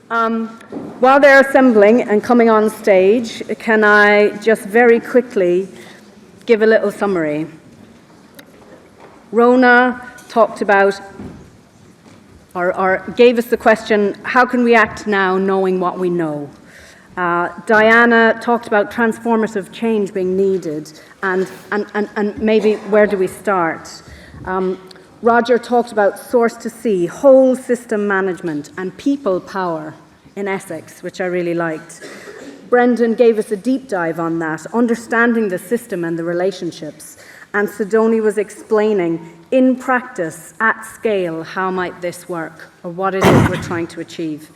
While they're assembling and coming on stage, can I just very quickly give a little summary? Rona talked about, or gave us the question, how can we act now knowing what we know? Diana talked about transformative change being needed, and maybe where do we start? Roger talked about source to sea, whole system management, and people power in Essex, which I really liked. Brendan gave us a deep dive on that, understanding the system and the relationships. And Sidoni was explaining, in practice, at scale, how might this work, or what it is we're trying to achieve,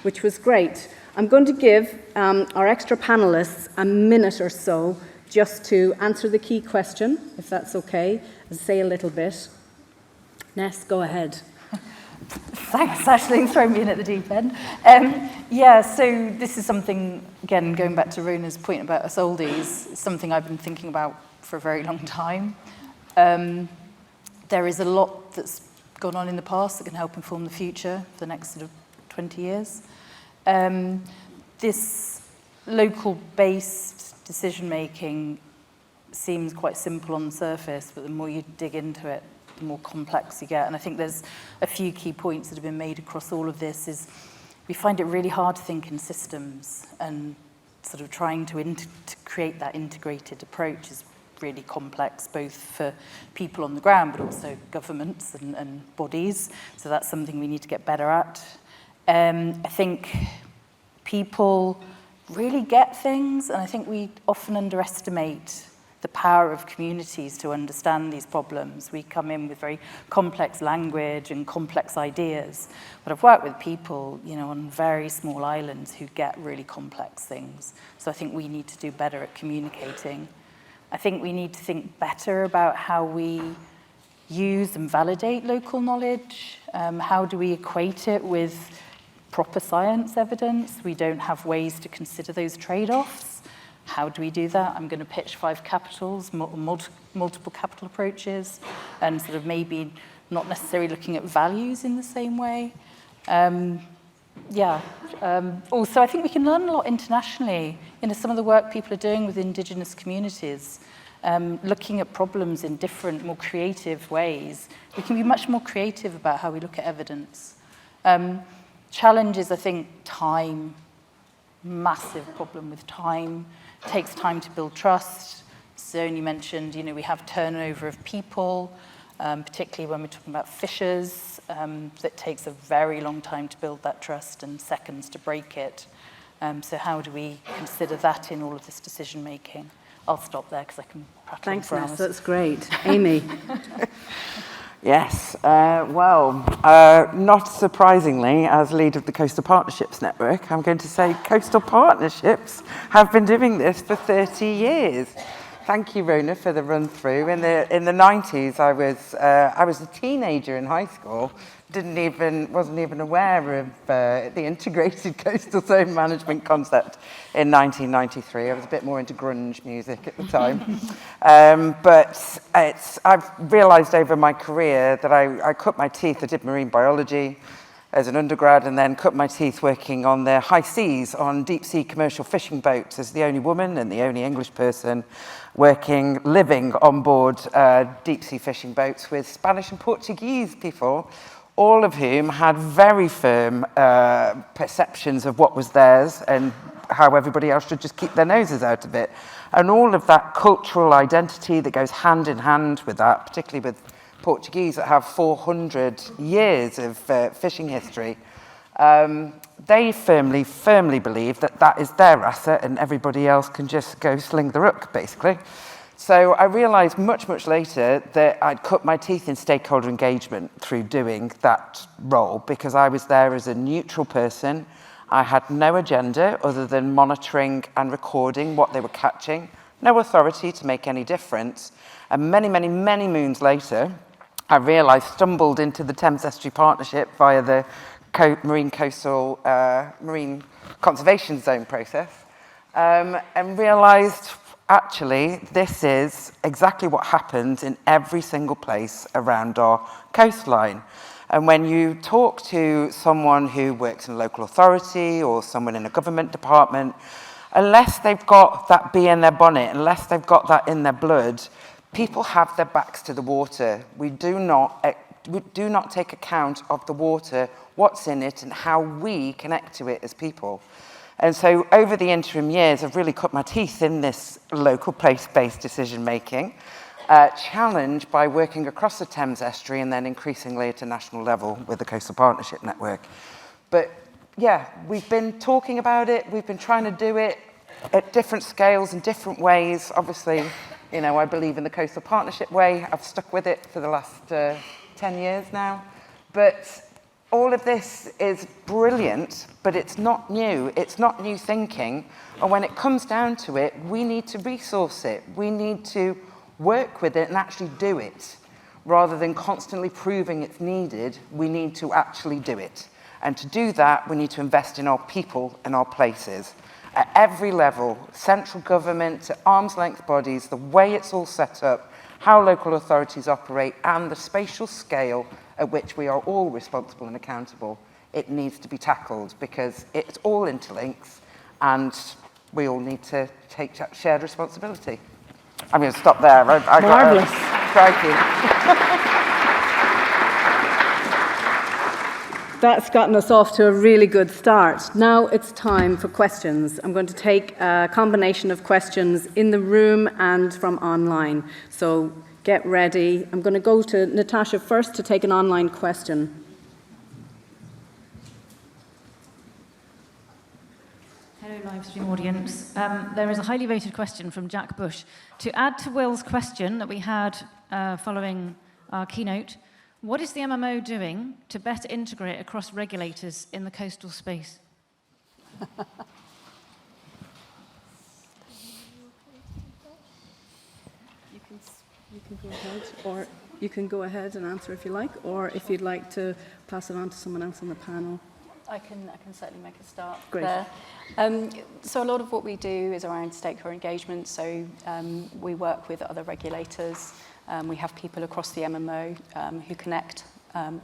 which was great. I'm going to give our extra panelists a minute or so just to answer the key question, if that's okay, and say a little bit. Ness, go ahead. Thanks, Aisling, throwing me in at the deep end. So this is something, again, going back to Rona's point about us oldies, something I've been thinking about for a very long time. There is a lot that's gone on in the past that can help inform the future for the next sort of 20 years. This local-based decision-making seems quite simple on the surface, but the more you dig into it, the more complex you get. And I think there's a few key points that have been made across all of this is we find it really hard to think in systems, and sort of trying to create that integrated approach is really complex, both for people on the ground, but also governments and bodies. So that's something we need to get better at. I think people really get things, and I think we often underestimate the power of communities to understand these problems. We come in with very complex language and complex ideas, but I've worked with people, on very small islands who get really complex things. So I think we need to do better at communicating. I think we need to think better about how we use and validate local knowledge. How do we equate it with proper science evidence? We don't have ways to consider those trade-offs. How do we do that? I'm going to pitch 5 capitals, multiple capital approaches, and sort of maybe not necessarily looking at values in the same way. Also, I think we can learn a lot internationally. Some of the work people are doing with Indigenous communities, looking at problems in different, more creative ways. We can be much more creative about how we look at evidence. Challenges, I think, time. Massive problem with time. It takes time to build trust. Sony mentioned, we have turnover of people, particularly when we're talking about fishers. That takes a very long time to build that trust and seconds to break it. So how do we consider that in all of this decision making? I'll stop there because I can prattle on for hours. Thanks, Ness, that's great. Amy. Yes, not surprisingly, as lead of the Coastal Partnerships Network, I'm going to say Coastal Partnerships have been doing this for 30 years. Thank you, Rona, for the run through. In the 90s, I was a teenager in high school. Wasn't even aware of the integrated coastal zone management concept in 1993. I was a bit more into grunge music at the time. But I've realised over my career that I cut my teeth. I did marine biology as an undergrad, and then cut my teeth working on the high seas on deep sea commercial fishing boats as the only woman and the only English person living on board deep sea fishing boats with Spanish and Portuguese people, all of whom had very firm perceptions of what was theirs and how everybody else should just keep their noses out of it. And all of that cultural identity that goes hand in hand with that, particularly with Portuguese that have 400 years of fishing history, they firmly believe that is their asset and everybody else can just go sling the rook, basically. So I realised much later that I'd cut my teeth in stakeholder engagement through doing that role, because I was there as a neutral person. I had no agenda other than monitoring and recording what they were catching, no authority to make any difference. And many moons later, I realised, stumbled into the Thames Estuary Partnership via the Marine Coastal Marine Conservation Zone process, and realised, actually, this is exactly what happens in every single place around our coastline. And when you talk to someone who works in a local authority or someone in a government department, unless they've got that bee in their bonnet, unless they've got that in their blood, people have their backs to the water. We do not take account of the water, what's in it, and how we connect to it as people. And so over the interim years, I've really cut my teeth in this local place-based decision-making, challenged by working across the Thames estuary and then increasingly at a national level with the Coastal Partnership Network. But yeah, we've been talking about it, we've been trying to do it at different scales and different ways. Obviously, you know, I believe in the Coastal Partnership way. I've stuck with it for the last 10 years now. But all of this is brilliant, but it's not new. It's not new thinking. And when it comes down to it, we need to resource it. We need to work with it and actually do it. Rather than constantly proving it's needed, we need to actually do it. And to do that, we need to invest in our people and our places. At every level, central government, to arm's length bodies, the way it's all set up, how local authorities operate, and the spatial scale at which we are all responsible and accountable, it needs to be tackled because it all interlinks and we all need to take shared responsibility. I'm going to stop there. Marvellous. Crikey. That's gotten us off to a really good start. Now it's time for questions. I'm going to take a combination of questions in the room and from online. So get ready. I'm going to go to Natasha first to take an online question. Hello, live stream audience. There is a highly rated question from Jack Bush. To add to Will's question that we had following our keynote, what is the MMO doing to better integrate across regulators in the coastal space? You can go ahead, or you can go ahead and answer if you like, or if you'd like to pass it on to someone else on the panel. I can certainly make a start Great. there. So a lot of what we do is around stakeholder engagement. So we work with other regulators. We have people across the MMO who connect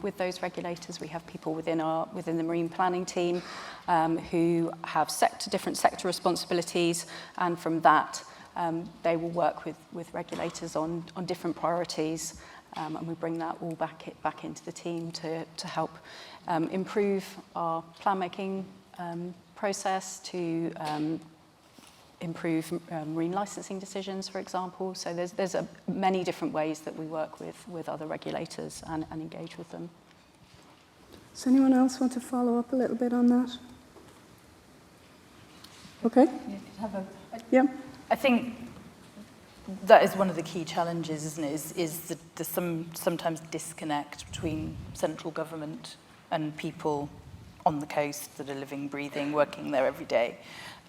with those regulators. We have people within the marine planning team who have different sector responsibilities, and from that they will work with regulators on different priorities, and we bring that all back into the team to help improve our plan making process, to improve marine licensing decisions, for example. So there's many different ways that we work with other regulators and engage with them. Does anyone else want to follow up a little bit on that? Okay. Yeah. I think that is one of the key challenges, isn't it? Is the sometimes disconnect between central government and people on the coast that are living, breathing, working there every day.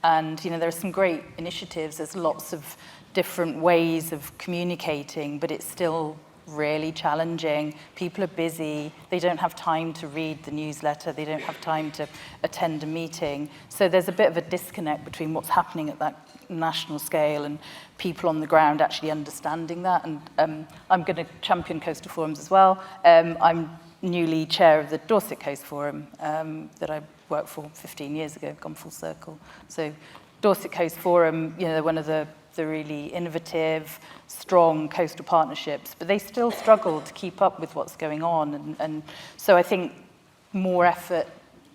And, you know, there are some great initiatives. There's lots of different ways of communicating, but it's still really challenging. People are busy. They don't have time to read the newsletter. They don't have time to attend a meeting. So there's a bit of a disconnect between what's happening at that national scale and people on the ground actually understanding that. And I'm going to champion coastal forums as well. I'm newly chair of the Dorset Coast Forum that I worked for 15 years ago, gone full circle. So Dorset Coast Forum, you know, they're one of the really innovative, strong coastal partnerships, but they still struggle to keep up with what's going on. And so I think more effort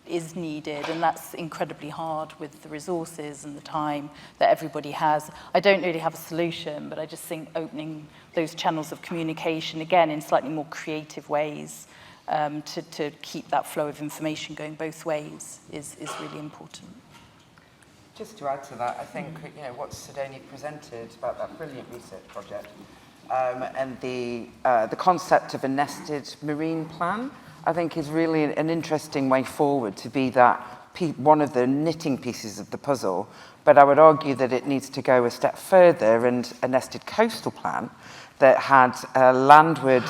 is needed, and that's incredibly hard with the resources and the time that everybody has. I don't really have a solution, but I just think opening those channels of communication, again, in slightly more creative ways, to keep that flow of information going both ways is really important. Just to add to that, I think you know what Sidonie presented about that brilliant research project and the concept of a nested marine plan, I think is really an interesting way forward to be that one of the knitting pieces of the puzzle. But I would argue that it needs to go a step further, and a nested coastal plan that had a landward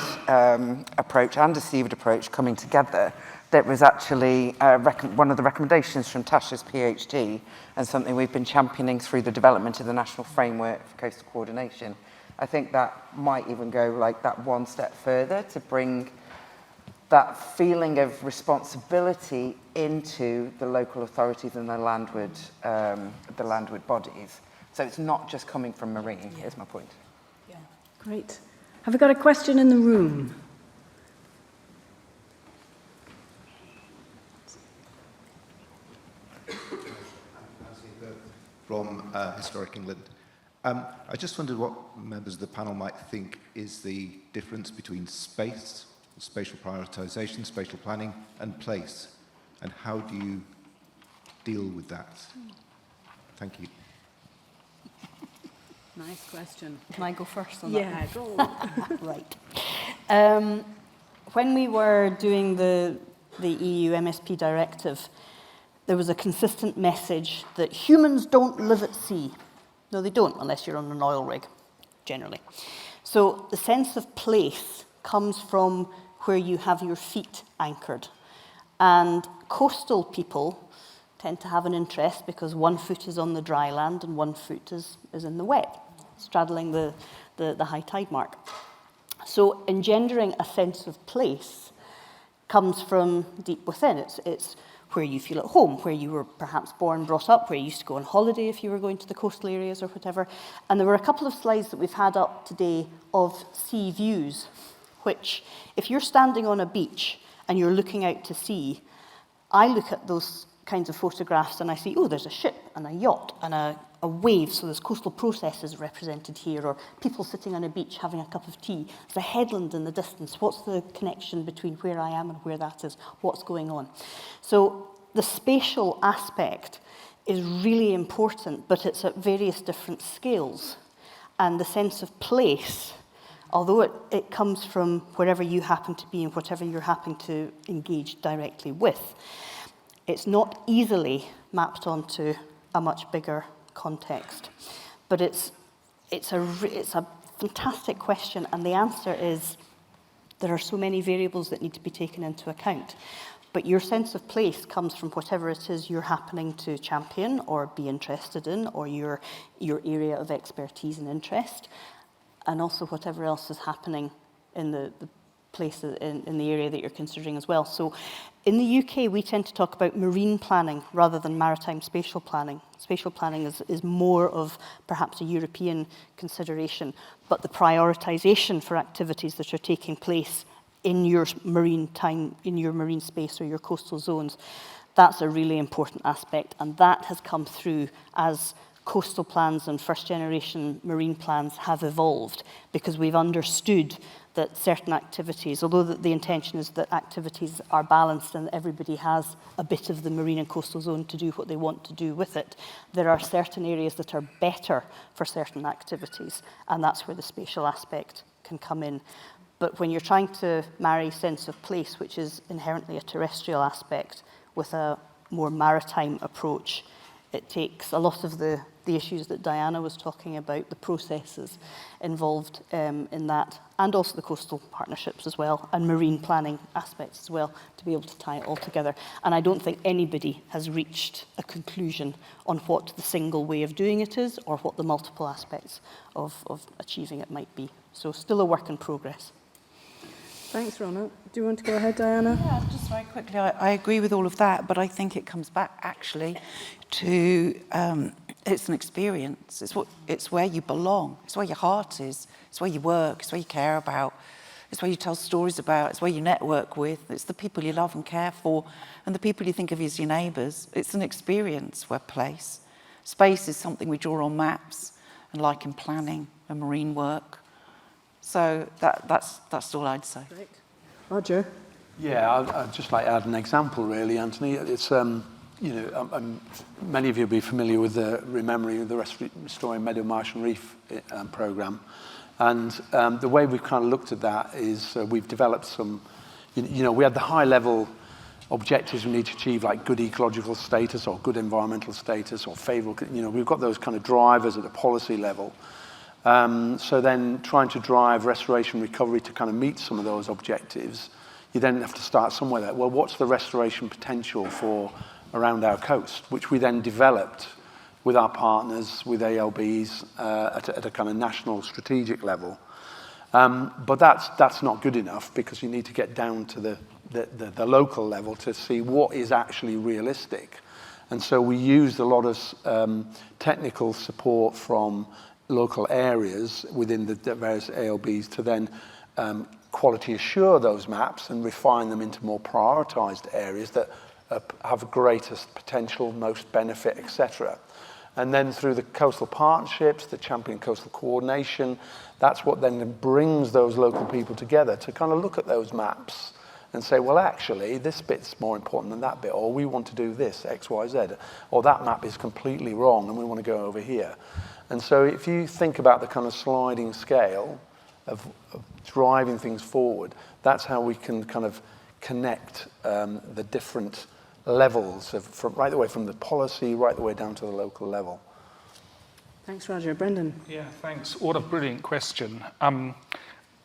approach and a seaward approach coming together, that was actually one of the recommendations from Tasha's PhD, and something we've been championing through the development of the National Framework for Coastal Coordination. I think that might even go like that one step further to bring that feeling of responsibility into the local authorities and the landward bodies. So it's not just coming from marine, is my point. Yeah. Great. Have we got a question in the room? From Historic England. I just wondered what members of the panel might think is the difference between space, spatial prioritisation, spatial planning, and place, and how do you deal with that? Thank you. Nice question. Can I go first on Yeah, that? go. Right. When we were doing the EU MSP directive, there was a consistent message that humans don't live at sea. No, they don't, unless you're on an oil rig, generally. So the sense of place comes from where you have your feet anchored. And coastal people tend to have an interest because one foot is on the dry land and one foot is in the wet, straddling the high tide mark. So engendering a sense of place comes from deep within. It's where you feel at home, where you were perhaps born, brought up, where you used to go on holiday if you were going to the coastal areas or whatever. And there were a couple of slides that we've had up today of sea views, which, if you're standing on a beach and you're looking out to sea, I look at those kinds of photographs and I see, oh, there's a ship and a yacht and a wave, so there's coastal processes represented here, or people sitting on a beach having a cup of tea. There's a headland in the distance. What's the connection between where I am and where that is? What's going on? So the spatial aspect is really important, but it's at various different scales. And the sense of place, although it comes from wherever you happen to be and whatever you're happening to engage directly with, it's not easily mapped onto a much bigger context. But it's a fantastic question, and the answer is there are so many variables that need to be taken into account. But your sense of place comes from whatever it is you're happening to champion or be interested in, or your area of expertise and interest, and also whatever else is happening in the place in the area that you're considering as well. So in the UK, we tend to talk about marine planning rather than maritime spatial planning. Spatial planning is more of perhaps a European consideration, but the prioritization for activities that are taking place in your marine time, in your marine space or your coastal zones, that's a really important aspect, and that has come through as coastal plans and first generation marine plans have evolved, because we've understood that certain activities, although the intention is that activities are balanced and everybody has a bit of the marine and coastal zone to do what they want to do with it, there are certain areas that are better for certain activities, and that's where the spatial aspect can come in. But when you're trying to marry sense of place, which is inherently a terrestrial aspect, with a more maritime approach, it takes a lot of the issues that Diana was talking about, the processes involved in that, and also the coastal partnerships as well, and marine planning aspects as well, to be able to tie it all together. And I don't think anybody has reached a conclusion on what the single way of doing it is, or what the multiple aspects of achieving it might be. So still a work in progress. Thanks, Rona. Do you want to go ahead, Diana? Yeah, just very quickly, I agree with all of that, but I think it comes back actually to it's an experience. It's where you belong. It's where your heart is. It's where you work. It's where you care about. It's where you tell stories about. It's where you network with. It's the people you love and care for, and the people you think of as your neighbours. It's an experience, where place. Space is something we draw on maps, and like in planning and marine work. So that's all I'd say. Great. Roger? Yeah, I'd just like to add an example, really, Anthony. It's, many of you will be familiar with the Remembering the Restoring Meadow, Marsh and Reef programme. And the way we've kind of looked at that is we've developed some, we had the high-level objectives we need to achieve, like good ecological status or good environmental status or favourable, we've got those kind of drivers at the policy level. So then trying to drive restoration recovery to kind of meet some of those objectives, you then have to start somewhere there. Well, what's the restoration potential for around our coast, which we then developed with our partners, with ALBs, at a kind of national strategic level. But that's not good enough, because you need to get down to the local level to see what is actually realistic. And so we used a lot of technical support from local areas within the various ALBs to then quality assure those maps and refine them into more prioritized areas that have greatest potential, most benefit, etc. And then through the coastal partnerships, the Champion Coastal Coordination, that's what then brings those local people together to kind of look at those maps and say, well, actually, this bit's more important than that bit, or we want to do this, X, Y, Z, or that map is completely wrong and we want to go over here. And so if you think about the kind of sliding scale of driving things forward, that's how we can kind of connect the different levels, right the way from the policy, right the way down to the local level. Thanks, Roger. Brendan? Yeah, thanks. What a brilliant question.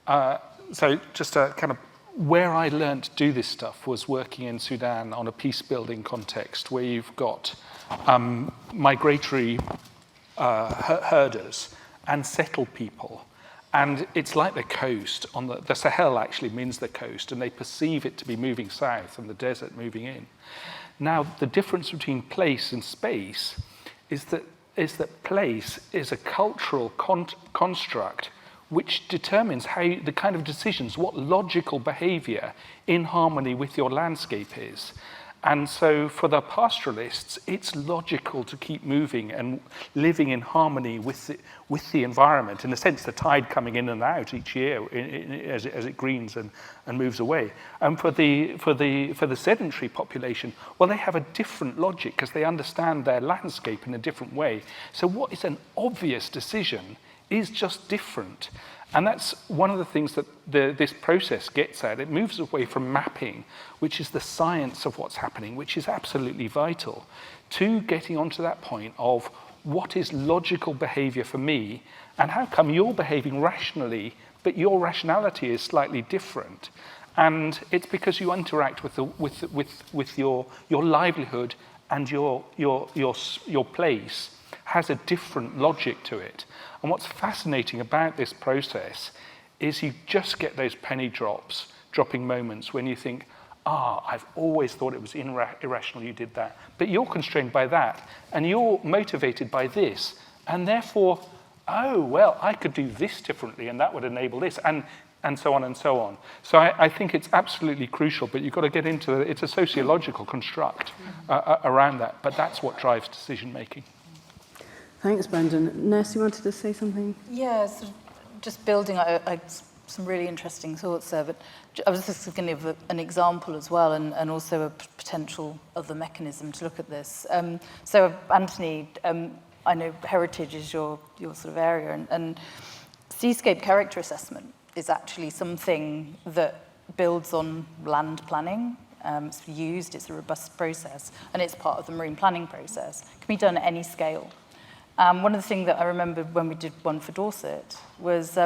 So just a kind of where I learned to do this stuff was working in Sudan on a peace-building context where you've got migratory herders and settled people. And it's like the coast. The Sahel actually means the coast, and they perceive it to be moving south and the desert moving in. Now, the difference between place and space is that place is a cultural construct which determines how the kind of decisions, what logical behavior in harmony with your landscape is. And so for the pastoralists, it's logical to keep moving and living in harmony with the environment, in a sense, the tide coming in and out each year as it greens and moves away. And for the sedentary population, well, they have a different logic because they understand their landscape in a different way. So what is an obvious decision is just different. And that's one of the things that this process gets at. It moves away from mapping, which is the science of what's happening, which is absolutely vital, to getting onto that point of what is logical behavior for me, and how come you're behaving rationally, but your rationality is slightly different. And it's because you interact with your livelihood, and your place has a different logic to it. And what's fascinating about this process is you just get those penny dropping moments when you think, I've always thought it was irrational you did that. But you're constrained by that, and you're motivated by this, and therefore, I could do this differently, and that would enable this, and so on and so on. So I think it's absolutely crucial, but you've got to get into it's a sociological construct around that, but that's what drives decision-making. Thanks, Brendan. Ness, you wanted to say something? Yeah, sort of just building some really interesting thoughts there, but I was just going to give an example as well, and also a potential other mechanism to look at this. So, Anthony, I know heritage is your sort of area, and seascape character assessment is actually something that builds on land planning. It's a robust process, and it's part of the marine planning process. It can be done at any scale. One of the things that I remember when we did one for Dorset was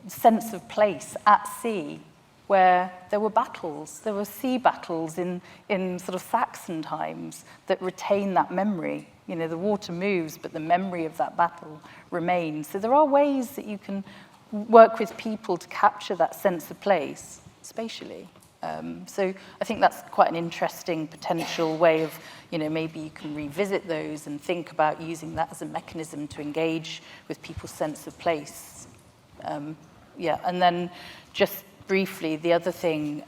sense of place at sea, where there were battles. There were sea battles in sort of Saxon times that retain that memory. You know, the water moves, but the memory of that battle remains. So there are ways that you can work with people to capture that sense of place spatially. So I think that's quite an interesting potential way of, maybe you can revisit those and think about using that as a mechanism to engage with people's sense of place. And then just briefly, the other thing,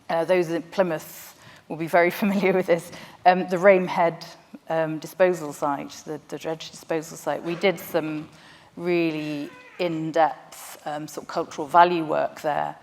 those at Plymouth will be very familiar with this, the Rame Head disposal site, the dredge disposal site. We did some really in-depth sort of cultural value work there.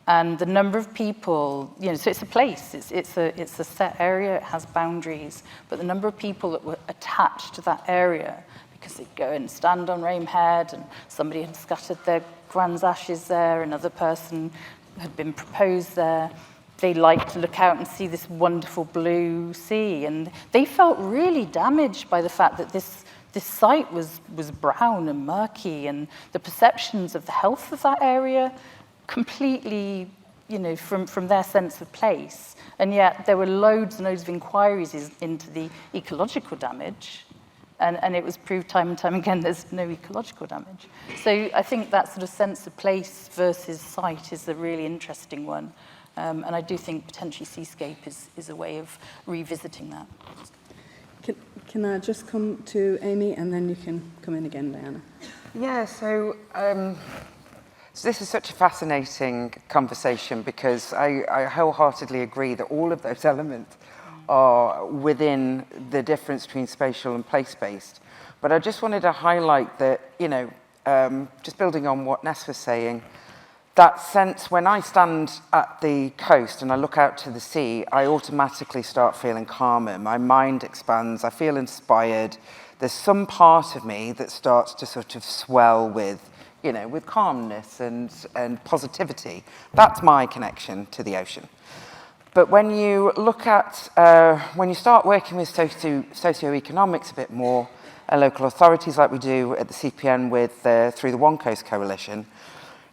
And the number of people, so it's a place, it's a set area, it has boundaries, but the number of people that were attached to that area, because they'd go and stand on Rame Head, and somebody had scattered their grand's ashes there, another person had been proposed there. They liked to look out and see this wonderful blue sea, and they felt really damaged by the fact that this site was brown and murky, and the perceptions of the health of that area completely, from their sense of place. And yet there were loads and loads of inquiries into the ecological damage. And it was proved time and time again there's no ecological damage. So I think that sort of sense of place versus site is a really interesting one. And I do think potentially seascape is a way of revisiting that. Can I just come to Amy, and then you can come in again, Diana? Yeah, so this is such a fascinating conversation because I wholeheartedly agree that all of those elements are within the difference between spatial and place-based. But I just wanted to highlight that, just building on what Ness was saying, that sense when I stand at the coast and I look out to the sea, I automatically start feeling calmer. My mind expands, I feel inspired. There's some part of me that starts to sort of swell with calmness and positivity. That's my connection to the ocean. But when you look at, when you start working with socioeconomics a bit more, local authorities like we do at the CPN through the One Coast Coalition,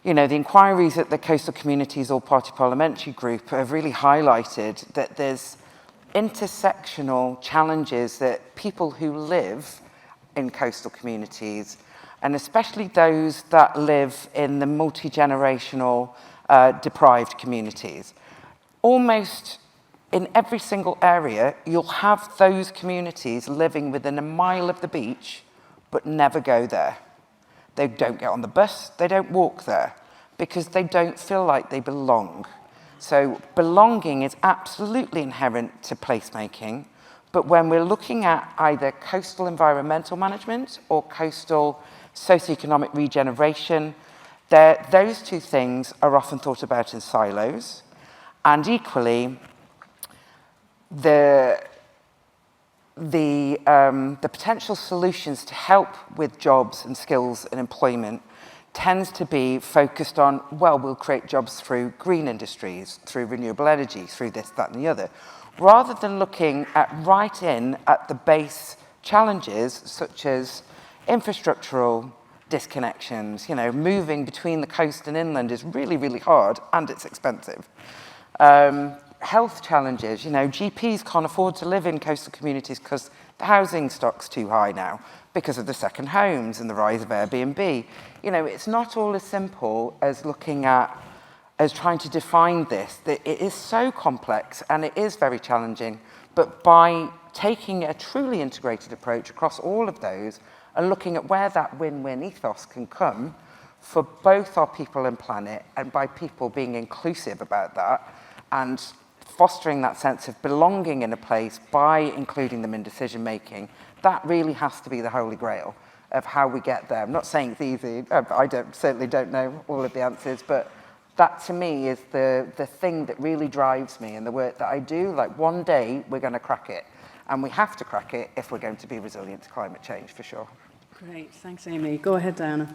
the inquiries at the Coastal Communities All-Party Parliamentary Group have really highlighted that there's intersectional challenges that people who live in coastal communities, and especially those that live in the multi-generational deprived communities, almost in every single area, you'll have those communities living within a mile of the beach, but never go there. They don't get on the bus, they don't walk there, because they don't feel like they belong. So belonging is absolutely inherent to placemaking, but when we're looking at either coastal environmental management or coastal socioeconomic regeneration, those two things are often thought about in silos. And equally, the potential solutions to help with jobs and skills and employment tends to be focused on, well, we'll create jobs through green industries, through renewable energy, through this, that, and the other, rather than looking at the base challenges such as infrastructural disconnections. Moving between the coast and inland is really, really hard, and it's expensive. Health challenges, GPs can't afford to live in coastal communities because the housing stock's too high now because of the second homes and the rise of Airbnb. It's not all as simple as as trying to define this. It is so complex and it is very challenging, but by taking a truly integrated approach across all of those and looking at where that win-win ethos can come for both our people and planet, and by people being inclusive about that, and fostering that sense of belonging in a place by including them in decision making, that really has to be the holy grail of how we get there. I'm not saying it's easy. I certainly don't know all of the answers, but that to me is the thing that really drives me in the work that I do. Like, one day we're going to crack it, and we have to crack it if we're going to be resilient to climate change, for sure. Great, thanks, Amy. Go ahead, Diana.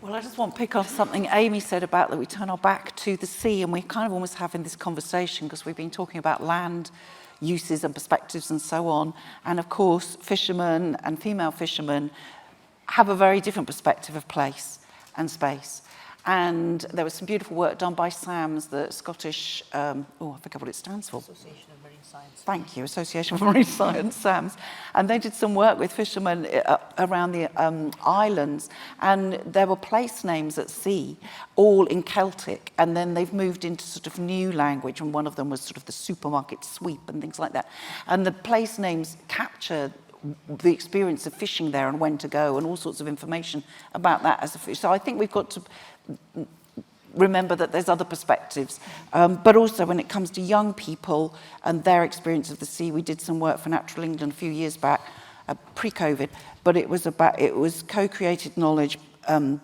Well, I just want to pick up something Amy said about that we turn our back to the sea, and we're kind of almost having this conversation because we've been talking about land uses and perspectives and so on. And of course, fishermen and female fishermen have a very different perspective of place and space. And there was some beautiful work done by SAMS, the Scottish, I forget what it stands for. Association of Marine Science. Thank you, Association for Marine Science, SAMS. And they did some work with fishermen around the islands, and there were place names at sea, all in Celtic, and then they've moved into sort of new language, and one of them was sort of the supermarket sweep and things like that. And the place names capture the experience of fishing there and when to go and all sorts of information about that as a fish. So I think we've got to remember that there's other perspectives. But also when it comes to young people and their experience of the sea, we did some work for Natural England a few years back, pre-COVID, but it was co-created knowledge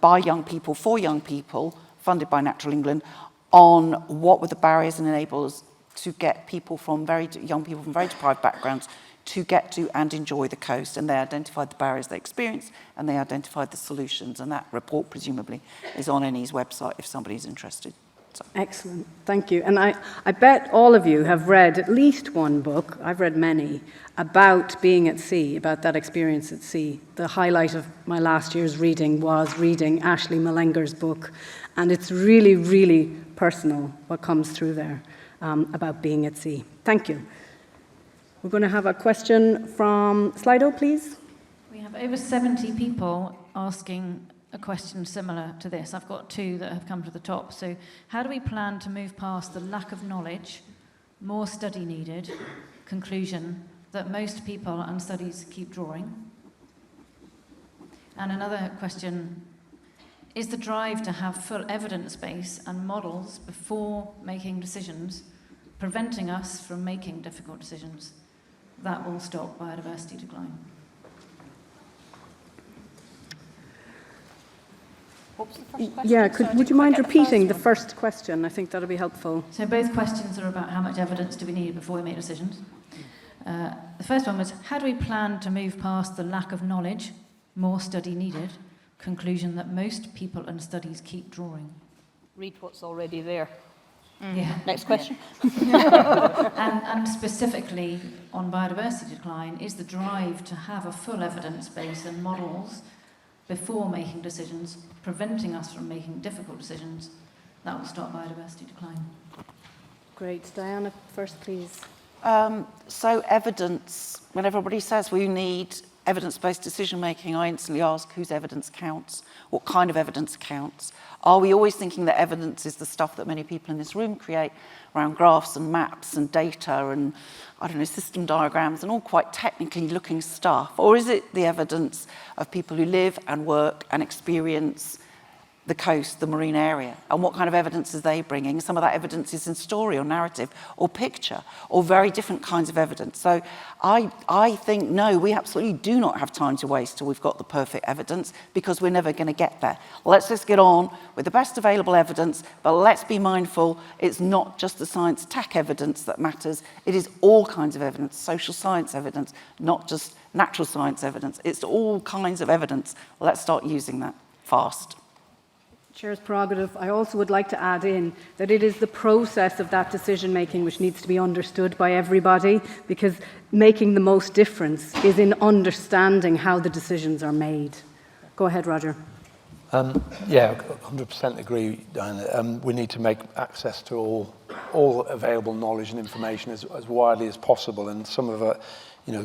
by young people, for young people, funded by Natural England, on what were the barriers and enablers to get people from young people from very deprived backgrounds to get to and enjoy the coast. And they identified the barriers they experienced, and they identified the solutions. And that report, presumably, is on NE's website if somebody's interested. So. Excellent, thank you. And I bet all of you have read at least one book, I've read many, about being at sea, about that experience at sea. The highlight of my last year's reading was reading Ashley Malenger's book, and it's really, really personal what comes through there about being at sea. Thank you. We're going to have a question from Slido, please. We have over 70 people asking a question similar to this. I've got two that have come to the top. So how do we plan to move past the lack of knowledge, more study needed, conclusion that most people and studies keep drawing? And another question, is the drive to have full evidence base and models before making decisions preventing us from making difficult decisions that will stop biodiversity decline? What was the first question? Yeah, Sorry, I would you didn't mind quite get repeating the one. first question? I think that'll be helpful. So both questions are about how much evidence do we need before we make decisions. The first one was, how do we plan to move past the lack of knowledge, more study needed, conclusion that most people and studies keep drawing? Read what's already there. Yeah. Next question. And specifically on biodiversity decline, is the drive to have a full evidence base and models before making decisions, preventing us from making difficult decisions that will stop biodiversity decline? Great. Diana, first, please. So evidence, when everybody says we need evidence-based decision-making, I instantly ask whose evidence counts, what kind of evidence counts. Are we always thinking that evidence is the stuff that many people in this room create around graphs and maps and data and, I don't know, system diagrams and all quite technically looking stuff? Or is it the evidence of people who live and work and experience the coast, the marine area, and what kind of evidence are they bringing? Some of that evidence is in story or narrative or picture or very different kinds of evidence. So I think, no, we absolutely do not have time to waste till we've got the perfect evidence, because we're never going to get there. Let's just get on with the best available evidence, but let's be mindful it's not just the science tech evidence that matters. It is all kinds of evidence, social science evidence, not just natural science evidence. It's all kinds of evidence. Let's start using that fast. Chair's prerogative. I also would like to add in that it is the process of that decision-making which needs to be understood by everybody, because making the most difference is in understanding how the decisions are made. Go ahead, Roger. Yeah, 100% agree, Diana. We need to make access to all available knowledge and information as widely as possible, and some of the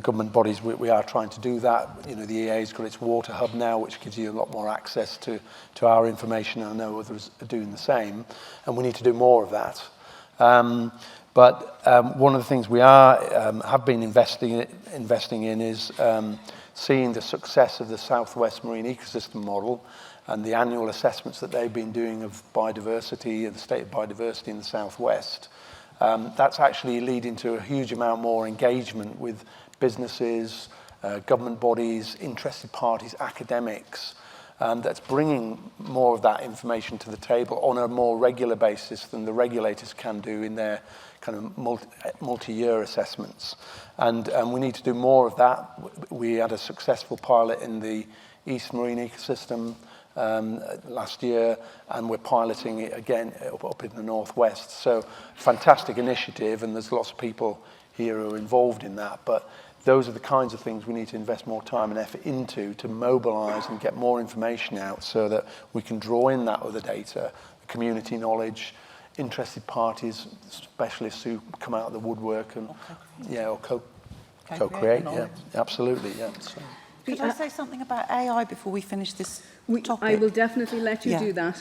government bodies, we are trying to do that. The EA's got its water hub now, which gives you a lot more access to our information, and I know others are doing the same, and we need to do more of that. But one of the things we have been investing in is seeing the success of the Southwest Marine Ecosystem Model and the annual assessments that they've been doing of biodiversity, of the state of biodiversity in the Southwest. That's actually leading to a huge amount more engagement with businesses, government bodies, interested parties, academics, that's bringing more of that information to the table on a more regular basis than the regulators can do in their kind of multi-year assessments. And we need to do more of that. We had a successful pilot in the East Marine Ecosystem last year, and we're piloting it again up in the Northwest. So fantastic initiative, and there's lots of people here who are involved in that, but those are the kinds of things we need to invest more time and effort into to mobilize and get more information out so that we can draw in that other data, community knowledge, interested parties, specialists who come out of the woodwork and co-create. Yeah, absolutely. Yeah. So. Could I say something about AI before we finish this topic? I will definitely let you do that.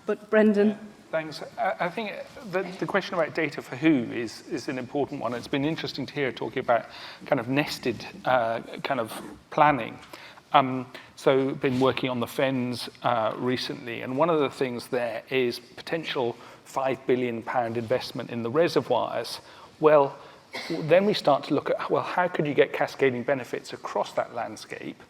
But Brendan. Thanks. I think the question about data for who is an important one. It's been interesting to hear talking about kind of nested kind of planning. So been working on the Fens recently, and one of the things there is potential £5 billion investment in the reservoirs. Well, then we start to look at, well, how could you get cascading benefits across that landscape?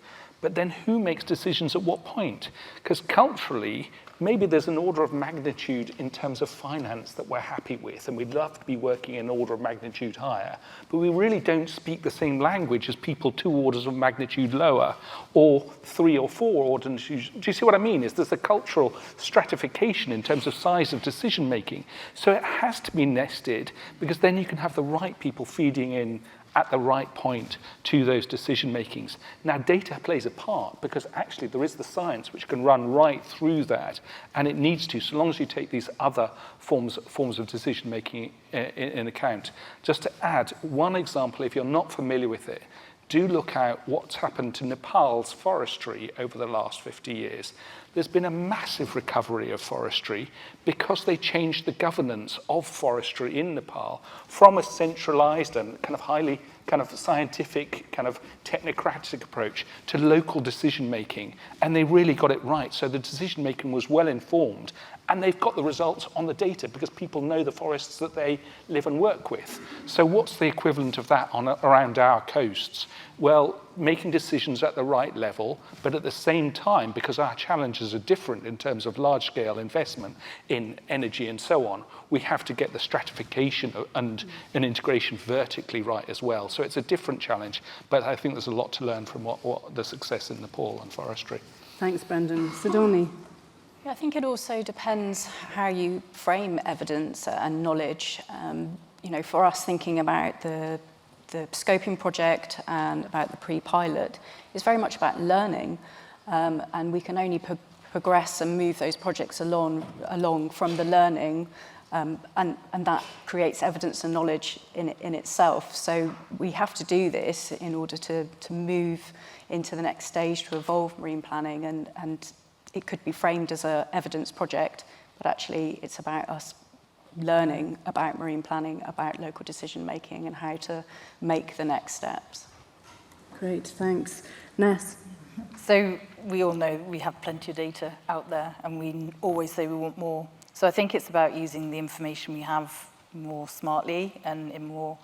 But then who makes decisions at what point? Because culturally, maybe there's an order of magnitude in terms of finance that we're happy with, and we'd love to be working in an order of magnitude higher, but we really don't speak the same language as people 2 orders of magnitude lower, or 3 or 4 orders. Do you see what I mean? There's a cultural stratification in terms of size of decision making. So it has to be nested, because then you can have the right people feeding in at the right point to those decision makings. Now, data plays a part, because actually there is the science which can run right through that, and it needs to, so long as you take these other forms of decision making in account. Just to add one example, if you're not familiar with it, do look at what's happened to Nepal's forestry over the last 50 years. There's been a massive recovery of forestry because they changed the governance of forestry in Nepal from a centralized and kind of highly kind of scientific, kind of technocratic approach to local decision making. And they really got it right. So the decision making was well informed, and they've got the results on the data because people know the forests that they live and work with. So what's the equivalent of that around our coasts? Well, making decisions at the right level, but at the same time, because our challenges are different in terms of large-scale investment in energy and so on, we have to get the stratification and integration vertically right as well. So it's a different challenge, but I think there's a lot to learn from what the success in Nepal and forestry. Thanks, Brendan. Sidonie. Yeah, I think it also depends how you frame evidence and knowledge. You know, for us, thinking about the scoping project and about the pre-pilot is very much about learning, and we can only progress and move those projects along from the learning, and that creates evidence and knowledge in itself. So we have to do this in order to move into the next stage to evolve marine planning, and it could be framed as an evidence project, but actually it's about us learning about marine planning, about local decision making, and how to make the next steps. Great, thanks. Ness. So we all know we have plenty of data out there, and we always say we want more. So I think it's about using the information we have more smartly and in more,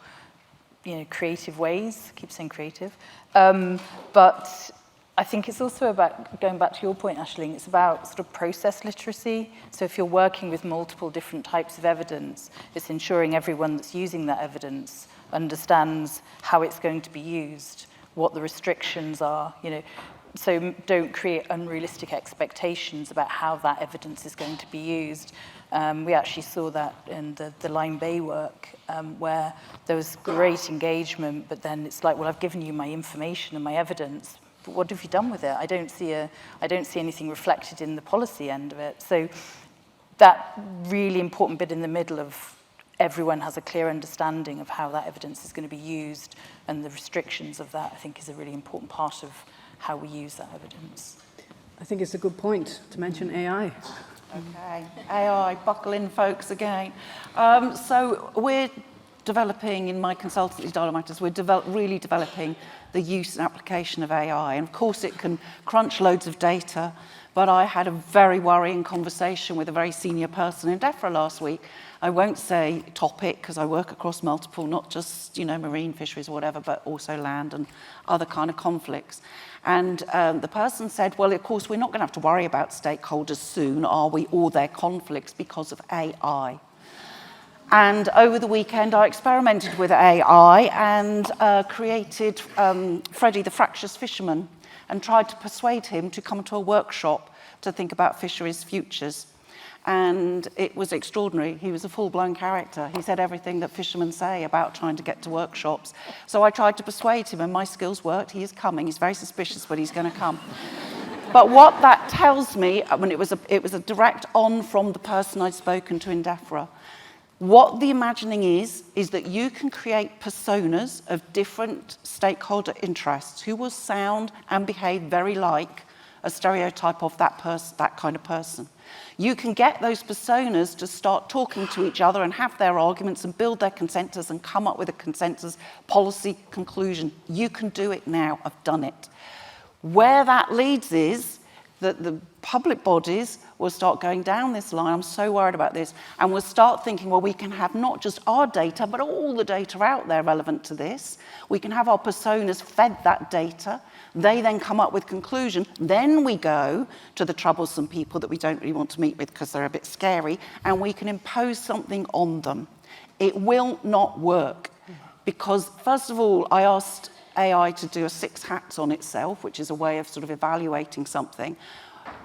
creative ways. I keep saying creative. But I think it's also about, going back to your point, Aisling, it's about sort of process literacy. So if you're working with multiple different types of evidence, it's ensuring everyone that's using that evidence understands how it's going to be used, what the restrictions are, So don't create unrealistic expectations about how that evidence is going to be used. We actually saw that in the Lyme Bay work, where there was great engagement, but then it's like, well, I've given you my information and my evidence, but what have you done with it? I don't see anything reflected in the policy end of it. So that really important bit in the middle of everyone has a clear understanding of how that evidence is going to be used and the restrictions of that, I think, is a really important part of how we use that evidence. I think it's a good point to mention AI. Okay, AI, buckle in, folks, again. So we're developing, in my consultancy, Dialogue Matters, we're really developing the use and application of AI. And of course, it can crunch loads of data, but I had a very worrying conversation with a very senior person in DEFRA last week. I won't say topic, because I work across multiple, not just, marine fisheries or whatever, but also land and other kind of conflicts. And the person said, well, of course, we're not going to have to worry about stakeholders soon, are we, or their conflicts because of AI. And over the weekend, I experimented with AI and created Freddie the Fractious Fisherman and tried to persuade him to come to a workshop to think about fisheries futures. And it was extraordinary. He was a full-blown character. He said everything that fishermen say about trying to get to workshops. So I tried to persuade him, and my skills worked. He is coming. He's very suspicious, but he's going to come. But what that tells me, it was a direct on from the person I'd spoken to in DEFRA. What the imagining is that you can create personas of different stakeholder interests who will sound and behave very like a stereotype of that kind of person. You can get those personas to start talking to each other and have their arguments and build their consensus and come up with a consensus policy conclusion. You can do it now. I've done it. Where that leads is that the public bodies will start going down this line. I'm so worried about this. And we'll start thinking, well, we can have not just our data, but all the data out there relevant to this. We can have our personas fed that data. They then come up with conclusion. Then we go to the troublesome people that we don't really want to meet with because they're a bit scary, and we can impose something on them. It will not work because, first of all, I asked AI to do a 6 hats on itself, which is a way of sort of evaluating something.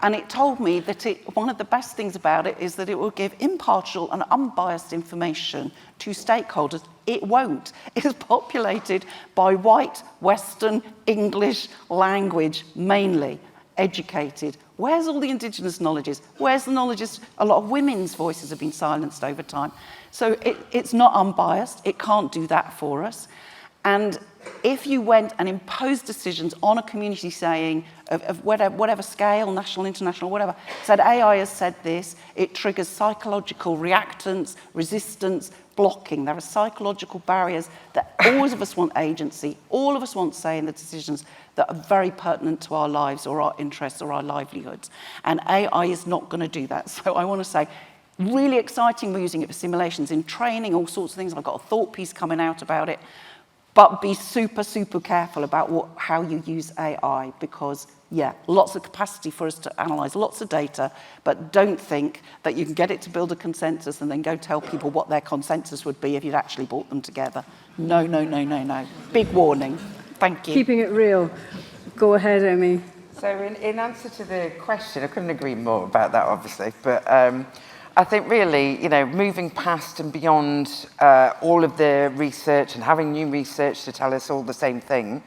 And it told me that one of the best things about it is that it will give impartial and unbiased information to stakeholders. It won't. It is populated by white, Western, English language, mainly educated. Where's all the indigenous knowledges? Where's the knowledges? A lot of women's voices have been silenced over time. So it's not unbiased. It can't do that for us. And if you went and imposed decisions on a community saying, of whatever scale, national, international, whatever, said AI has said this, it triggers psychological reactance, resistance, blocking. There are psychological barriers that all of us want agency, all of us want say in the decisions that are very pertinent to our lives or our interests or our livelihoods. And AI is not going to do that. So I want to say, really exciting, we're using it for simulations in training, all sorts of things. I've got a thought piece coming out about it. But be super, super careful about how you use AI because, yeah, lots of capacity for us to analyse lots of data, but don't think that you can get it to build a consensus and then go tell people what their consensus would be if you'd actually brought them together. No, no, no, no, no. Big warning. Thank you. Keeping it real. Go ahead, Amy. So in answer to the question, I couldn't agree more about that, obviously, but I think really, moving past and beyond all of the research and having new research to tell us all the same thing,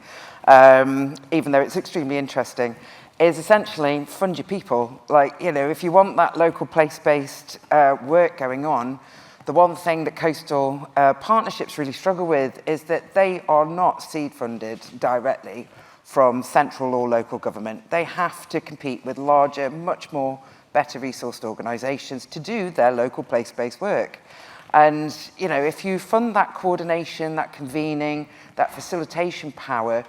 even though it's extremely interesting, is essentially fund your people. Like, if you want that local place-based work going on, the one thing that coastal partnerships really struggle with is that they are not seed funded directly from central or local government. They have to compete with larger, much more better resourced organisations to do their local place-based work. And, if you fund that coordination, that convening, that facilitation power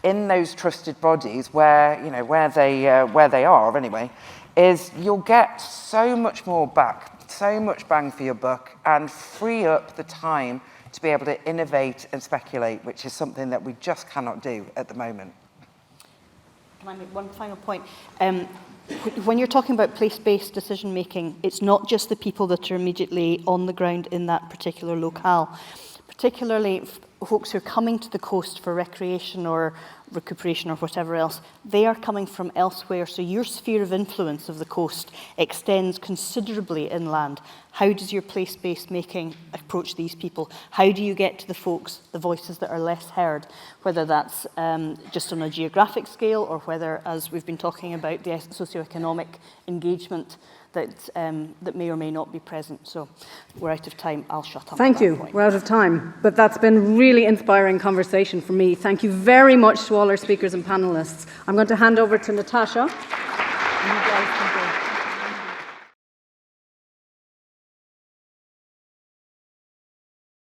in those trusted bodies where they are anyway, you'll get so much more back, so much bang for your buck, and free up the time to be able to innovate and speculate, which is something that we just cannot do at the moment. Can I make one final point? When you're talking about place-based decision-making, it's not just the people that are immediately on the ground in that particular locale. Particularly folks who are coming to the coast for recreation or recuperation or whatever else, they are coming from elsewhere. So your sphere of influence of the coast extends considerably inland. How does your place-based making approach these people? How do you get to the folks, the voices that are less heard, whether that's just on a geographic scale or whether, as we've been talking about, the socioeconomic engagement that may or may not be present. So we're out of time. I'll shut up. Thank you. We're out of time. But that's been really inspiring conversation for me. Thank you very much to all our speakers and panelists. I'm going to hand over to Natasha. You guys can